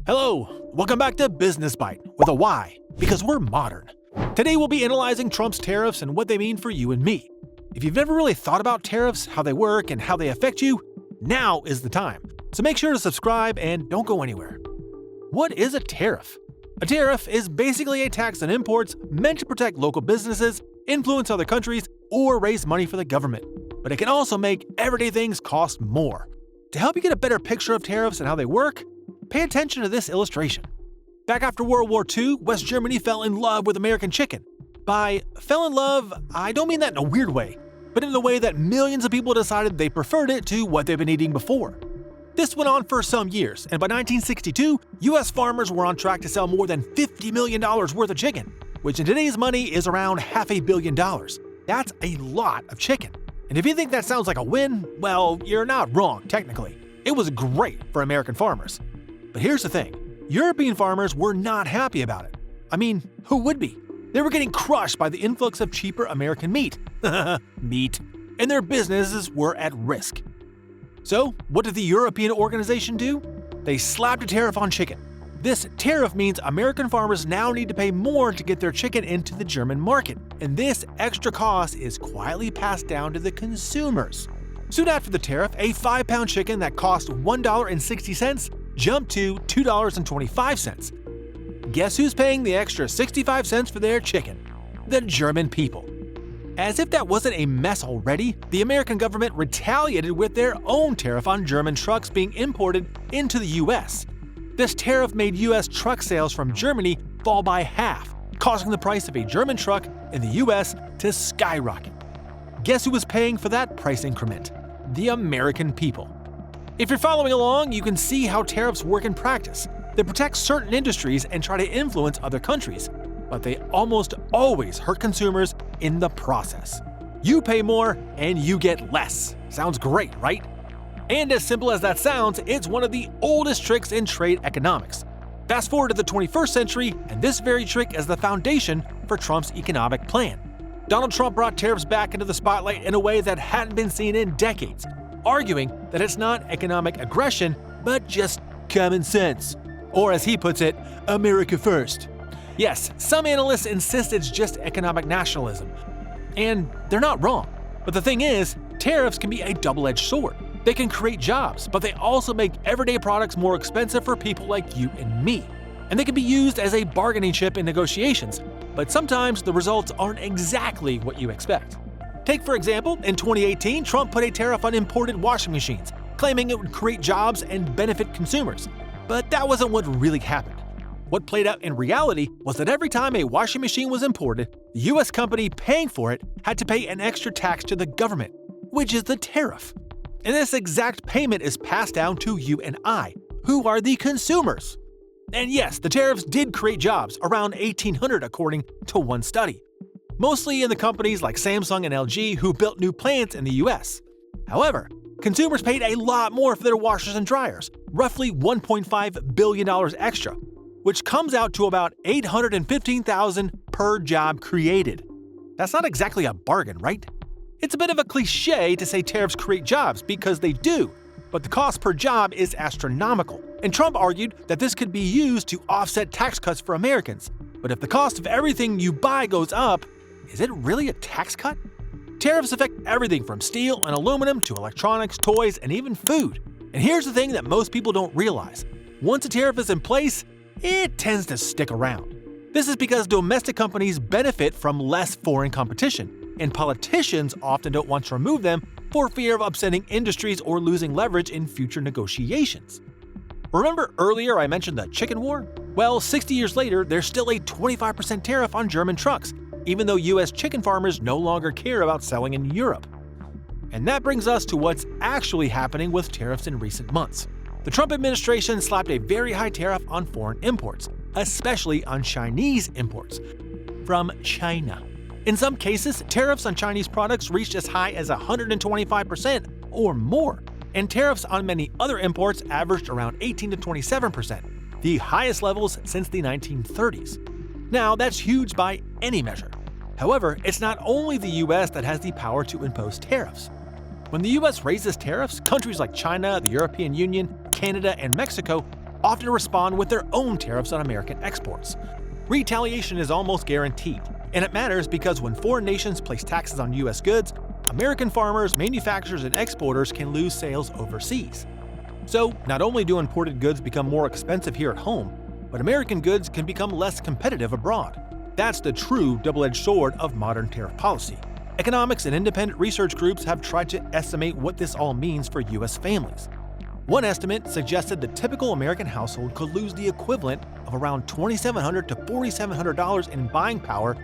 Hello, welcome back to Business Byte with a Y, because we're modern. Today we'll be analyzing Trump's tariffs and what they mean for you and me. If you've never really thought about tariffs, how they work, and how they affect you, now is the time. So make sure to subscribe and don't go anywhere. What is a tariff? A tariff is basically a tax on imports meant to protect local businesses, influence other countries, or raise money for the government. But it can also make everyday things cost more. To help you get a better picture of tariffs and how they work, pay attention to this illustration. Back after World War II, West Germany fell in love with American chicken. By fell in love, I don't mean that in a weird way, but in the way that millions of people decided they preferred it to what they've been eating before. This went on for some years, and by 1962, U.S. farmers were on track to sell more than $50 million worth of chicken, which in today's money is around $500 million. That's a lot of chicken. And if you think that sounds like a win, well, you're not wrong, technically. It was great for American farmers. But here's the thing. European farmers were not happy about it. I mean, who would be? They were getting crushed by the influx of cheaper American meat. Meat. And their businesses were at risk. So, what did the European organization do? They slapped a tariff on chicken. This tariff means American farmers now need to pay more to get their chicken into the German market. And this extra cost is quietly passed down to the consumers. Soon after the tariff, a 5-pound chicken that cost $1.60 jumped to $2.25. Guess who's paying the extra 65 cents for their chicken? The German people. As if that wasn't a mess already, the American government retaliated with their own tariff on German trucks being imported into the US. This tariff made US truck sales from Germany fall by half, causing the price of a German truck in the US to skyrocket. Guess who was paying for that price increment? The American people. If you're following along, you can see how tariffs work in practice. They protect certain industries and try to influence other countries, but they almost always hurt consumers in the process. You pay more and you get less. Sounds great, right? And as simple as that sounds, it's one of the oldest tricks in trade economics. Fast forward to the 21st century, and this very trick is the foundation for Trump's economic plan. Donald Trump brought tariffs back into the spotlight in a way that hadn't been seen in decades, arguing that it's not economic aggression, but just common sense. Or as he puts it, America first. Yes, some analysts insist it's just economic nationalism. And they're not wrong. But the thing is, tariffs can be a double-edged sword. They can create jobs, but they also make everyday products more expensive for people like you and me. And they can be used as a bargaining chip in negotiations, but sometimes the results aren't exactly what you expect. Take, for example, in 2018, Trump put a tariff on imported washing machines, claiming it would create jobs and benefit consumers. But that wasn't what really happened. What played out in reality was that every time a washing machine was imported, the US company paying for it had to pay an extra tax to the government, which is the tariff. And this exact payment is passed down to you and I, who are the consumers. And yes, the tariffs did create jobs, around 1,800 according to one study. Mostly in the companies like Samsung and LG who built new plants in the US. However, consumers paid a lot more for their washers and dryers, roughly $1.5 billion extra, which comes out to about $815,000 per job created. That's not exactly a bargain, right? It's a bit of a cliche to say tariffs create jobs because they do, but the cost per job is astronomical. And Trump argued that this could be used to offset tax cuts for Americans. But if the cost of everything you buy goes up, is it really a tax cut? Tariffs affect everything from steel and aluminum to electronics, toys, and even food. And here's the thing that most people don't realize. Once a tariff is in place, it tends to stick around. This is because domestic companies benefit from less foreign competition, and politicians often don't want to remove them for fear of upsetting industries or losing leverage in future negotiations. Remember earlier I mentioned the chicken war? Well, 60 years later, there's still a 25% tariff on German trucks, even though US chicken farmers no longer care about selling in Europe. And that brings us to what's actually happening with tariffs in recent months. The Trump administration slapped a very high tariff on foreign imports, especially on Chinese imports from China. In some cases, tariffs on Chinese products reached as high as 125% or more, and tariffs on many other imports averaged around 18 to 27%, the highest levels since the 1930s. Now, that's huge by any measure. However, it's not only the US that has the power to impose tariffs. When the US raises tariffs, countries like China, the European Union, Canada, and Mexico often respond with their own tariffs on American exports. Retaliation is almost guaranteed, and it matters because when foreign nations place taxes on U.S. goods, American farmers, manufacturers, and exporters can lose sales overseas. So, not only do imported goods become more expensive here at home, but American goods can become less competitive abroad. That's the true double-edged sword of modern tariff policy. Economics and independent research groups have tried to estimate what this all means for U.S. families. One estimate suggested the typical American household could lose the equivalent of around $2,700 to $4,700 in buying power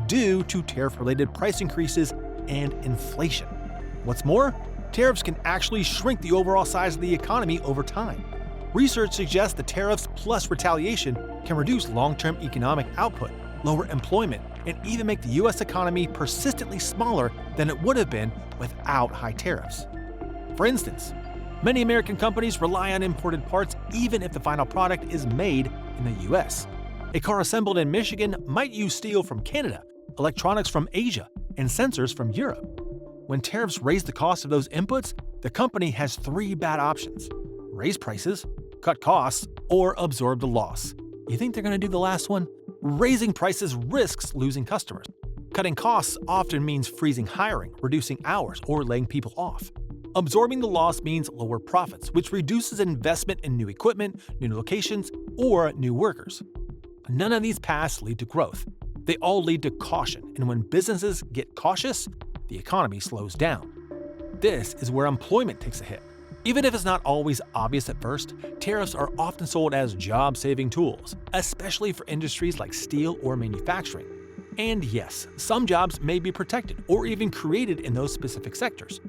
due to tariff-related price increases and inflation. What's more, tariffs can actually shrink the overall size of the economy over time. Research suggests the tariffs plus retaliation can reduce long-term economic output, lower employment, and even make the U.S. economy persistently smaller than it would have been without high tariffs. For instance, many American companies rely on imported parts even if the final product is made in the U.S. A car assembled in Michigan might use steel from Canada, electronics from Asia, and sensors from Europe. When tariffs raise the cost of those inputs, the company has three bad options: raise prices, cut costs, or absorb the loss. You think they're going to do the last one? Raising prices risks losing customers. Cutting costs often means freezing hiring, reducing hours, or laying people off. Absorbing the loss means lower profits, which reduces investment in new equipment, new locations, or new workers. None of these paths lead to growth. They all lead to caution, and when businesses get cautious, the economy slows down. This is where employment takes a hit. Even if it's not always obvious at first, tariffs are often sold as job-saving tools, especially for industries like steel or manufacturing. And yes, some jobs may be protected or even created in those specific sectors.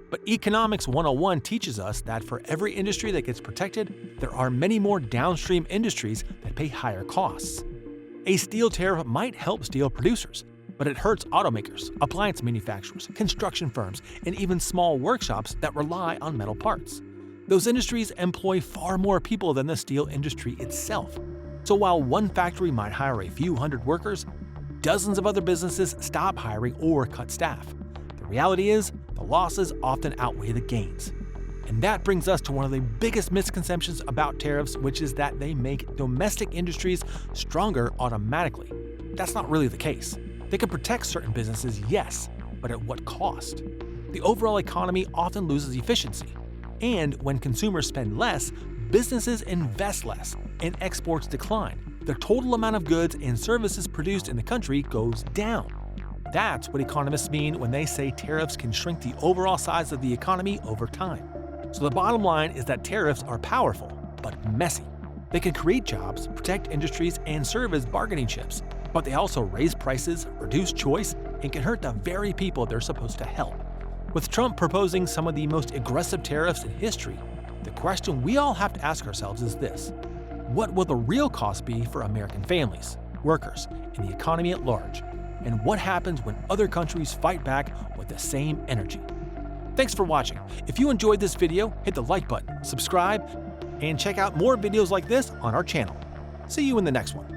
But Economics 101 teaches us that for every industry that gets protected, there are many more downstream industries that pay higher costs. A steel tariff might help steel producers, but it hurts automakers, appliance manufacturers, construction firms, and even small workshops that rely on metal parts. Those industries employ far more people than the steel industry itself. So while one factory might hire a few hundred workers, dozens of other businesses stop hiring or cut staff. The reality is, the losses often outweigh the gains. And that brings us to one of the biggest misconceptions about tariffs, which is that they make domestic industries stronger automatically. That's not really the case. They can protect certain businesses, yes, but at what cost? The overall economy often loses efficiency. And when consumers spend less, businesses invest less, and exports decline. The total amount of goods and services produced in the country goes down. That's what economists mean when they say tariffs can shrink the overall size of the economy over time. So the bottom line is that tariffs are powerful, but messy. They can create jobs, protect industries, and serve as bargaining chips, but they also raise prices, reduce choice, and can hurt the very people they're supposed to help. With Trump proposing some of the most aggressive tariffs in history, the question we all have to ask ourselves is this: what will the real cost be for American families, workers, and the economy at large? And what happens when other countries fight back with the same energy? Thanks for watching. If you enjoyed this video, hit the like button, subscribe, and check out more videos like this on our channel. See you in the next one.